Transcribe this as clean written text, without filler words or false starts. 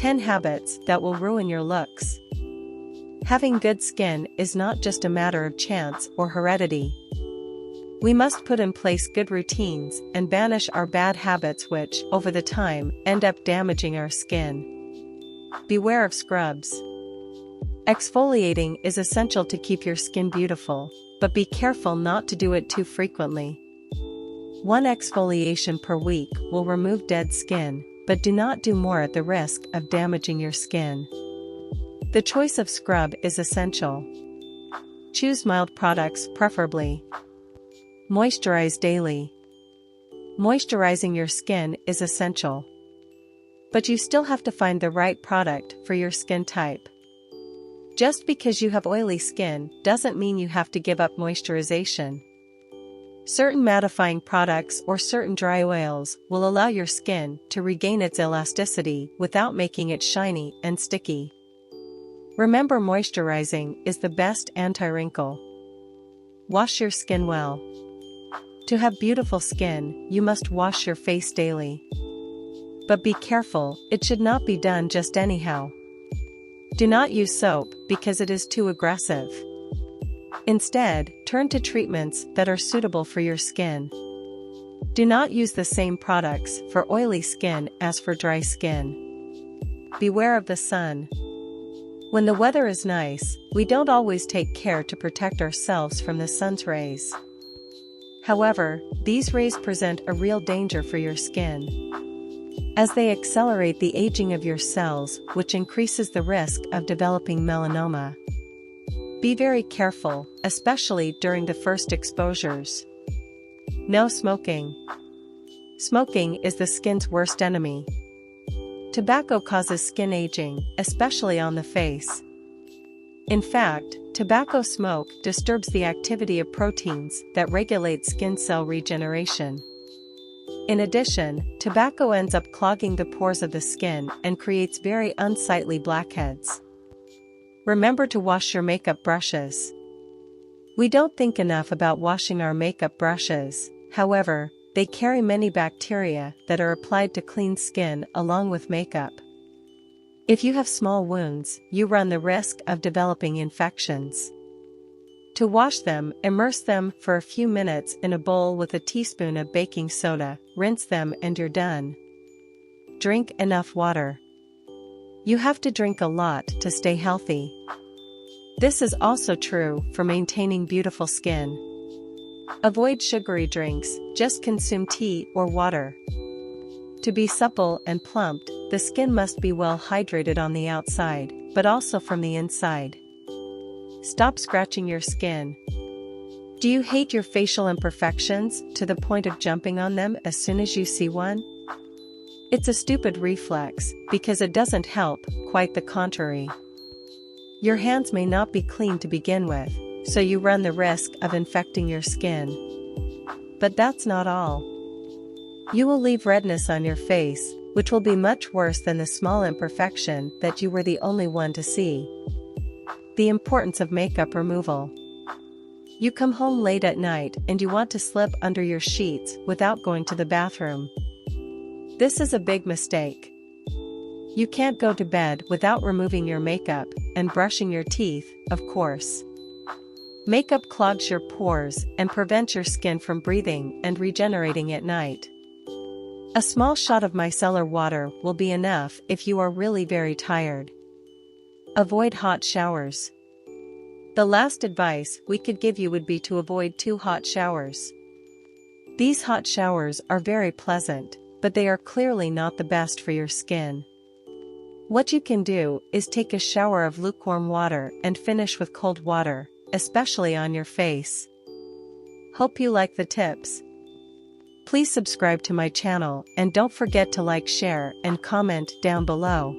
10 habits that will ruin your looks. Having good skin is not just a matter of chance or heredity. We must put in place good routines and banish our bad habits which, over the time, end up damaging our skin. Beware of scrubs. Exfoliating is essential to keep your skin beautiful, but be careful not to do it too frequently. One exfoliation per week will remove dead skin, but do not do more at the risk of damaging your skin. The choice of scrub is essential. Choose mild products preferably. Moisturize daily. Moisturizing your skin is essential. But you still have to find the right product for your skin type. Just because you have oily skin doesn't mean you have to give up moisturization. Certain mattifying products or certain dry oils will allow your skin to regain its elasticity without making it shiny and sticky. Remember, moisturizing is the best anti-wrinkle. Wash your skin well. To have beautiful skin, you must wash your face daily. But be careful, it should not be done just anyhow. Do not use soap because it is too aggressive. Instead, turn to treatments that are suitable for your skin. Do not use the same products for oily skin as for dry skin. Beware of the sun. When the weather is nice, we don't always take care to protect ourselves from the sun's rays. However, these rays present a real danger for your skin, as they accelerate the aging of your cells, which increases the risk of developing melanoma. Be very careful, especially during the first exposures. No smoking. Smoking is the skin's worst enemy. Tobacco causes skin aging, especially on the face. In fact, tobacco smoke disturbs the activity of proteins that regulate skin cell regeneration. In addition, tobacco ends up clogging the pores of the skin and creates very unsightly blackheads. Remember to wash your makeup brushes. We don't think enough about washing our makeup brushes, however, they carry many bacteria that are applied to clean skin along with makeup. If you have small wounds, you run the risk of developing infections. To wash them, immerse them for a few minutes in a bowl with a teaspoon of baking soda, rinse them and you're done. Drink enough water. You have to drink a lot to stay healthy. This is also true for maintaining beautiful skin. Avoid sugary drinks, just consume tea or water. To be supple and plumped, the skin must be well hydrated on the outside, but also from the inside. Stop scratching your skin. Do you hate your facial imperfections to the point of jumping on them as soon as you see one? It's a stupid reflex, because it doesn't help, quite the contrary. Your hands may not be clean to begin with, so you run the risk of infecting your skin. But that's not all. You will leave redness on your face, which will be much worse than the small imperfection that you were the only one to see. The importance of makeup removal. You come home late at night and you want to slip under your sheets without going to the bathroom. This is a big mistake. You can't go to bed without removing your makeup and brushing your teeth, of course. Makeup clogs your pores and prevents your skin from breathing and regenerating at night. A small shot of micellar water will be enough if you are really very tired. Avoid hot showers. The last advice we could give you would be to avoid 2 hot showers. These hot showers are very pleasant, but they are clearly not the best for your skin. What you can do is take a shower of lukewarm water and finish with cold water, especially on your face. Hope you like the tips. Please subscribe to my channel and don't forget to like, share, and comment down below.